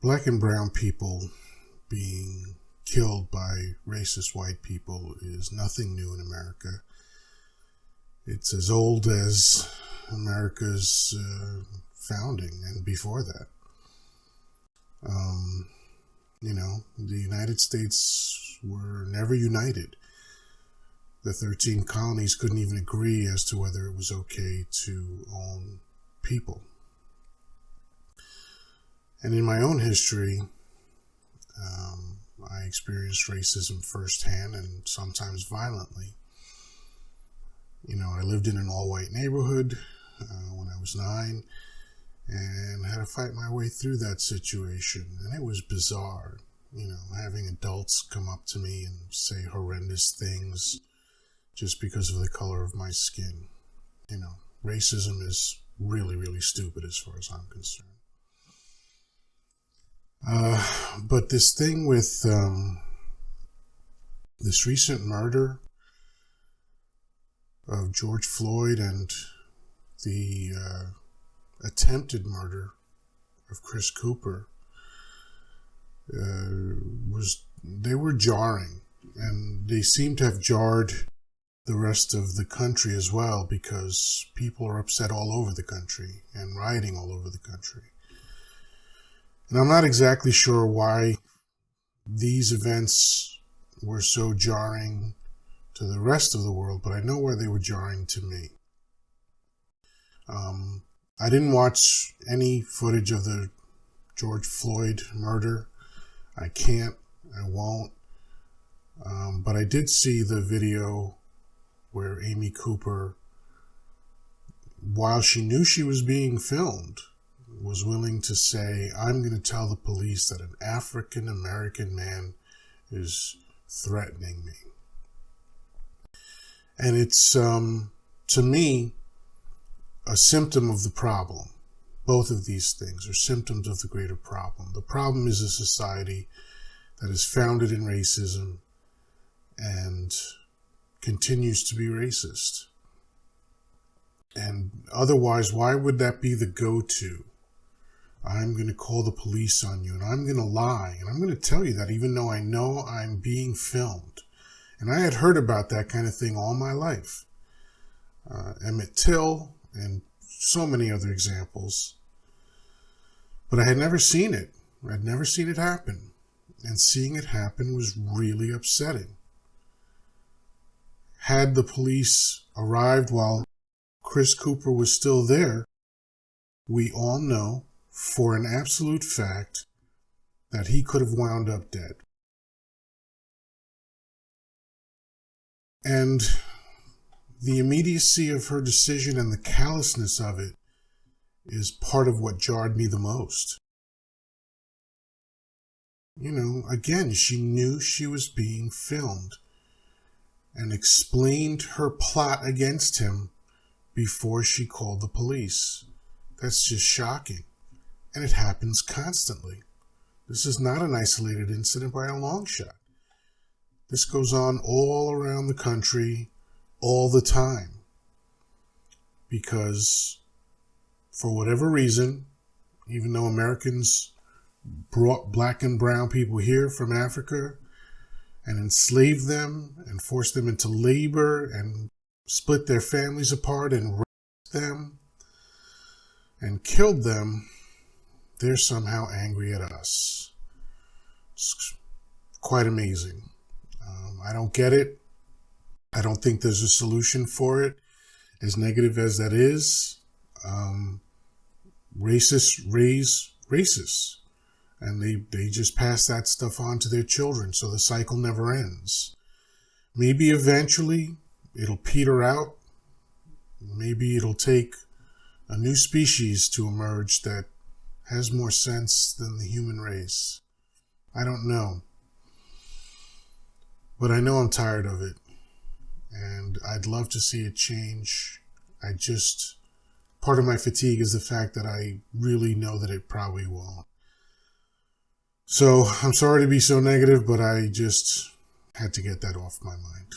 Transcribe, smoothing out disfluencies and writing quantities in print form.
Black and brown people being killed by racist white people is nothing new in America. It's as old as America's founding and before that. The United States were never united. The 13 colonies couldn't even agree as to whether it was okay to own people. And in my own history, I experienced racism firsthand and sometimes violently. I lived in an all-white neighborhood when I was 9 and had to fight my way through that situation. And it was bizarre, having adults come up to me and say horrendous things just because of the color of my skin. Racism is really, really stupid as far as I'm concerned. But this thing with this recent murder of George Floyd and the attempted murder of Chris Cooper they were jarring, and they seem to have jarred the rest of the country as well, because people are upset all over the country and rioting all over the country. And I'm not exactly sure why these events were so jarring to the rest of the world, but I know why they were jarring to me. I didn't watch any footage of the George Floyd murder. I can't, I won't. But I did see the video where Amy Cooper, while she knew she was being filmed, was willing to say, "I'm going to tell the police that an African American man is threatening me." And it's, to me, a symptom of the problem. Both of these things are symptoms of the greater problem. The problem is a society that is founded in racism and continues to be racist. And otherwise, why would that be the go-to? I'm going to call the police on you, and I'm going to lie, and I'm going to tell you that even though I know I'm being filmed. And I had heard about that kind of thing all my life. Emmett Till and so many other examples. But I had never seen it. I'd never seen it happen. And seeing it happen was really upsetting. Had the police arrived while Chris Cooper was still there, we all know for an absolute fact that he could have wound up dead. And the immediacy of her decision and the callousness of it is part of what jarred me the most. Again, she knew she was being filmed and explained her plot against him before she called the police. That's just shocking. And it happens constantly. This is not an isolated incident by a long shot. This goes on all around the country all the time. Because for whatever reason, even though Americans brought black and brown people here from Africa and enslaved them and forced them into labor and split their families apart and raped them and killed them, they're somehow angry at us. It's quite amazing. I don't get it. I don't think there's a solution for it. As negative as that is, racists raise racists. And they just pass that stuff on to their children, so the cycle never ends. Maybe eventually it'll peter out. Maybe it'll take a new species to emerge that has more sense than the human race. I don't know. But I know I'm tired of it. And I'd love to see it change. Part of my fatigue is the fact that I really know that it probably won't. So I'm sorry to be so negative, but I just had to get that off my mind.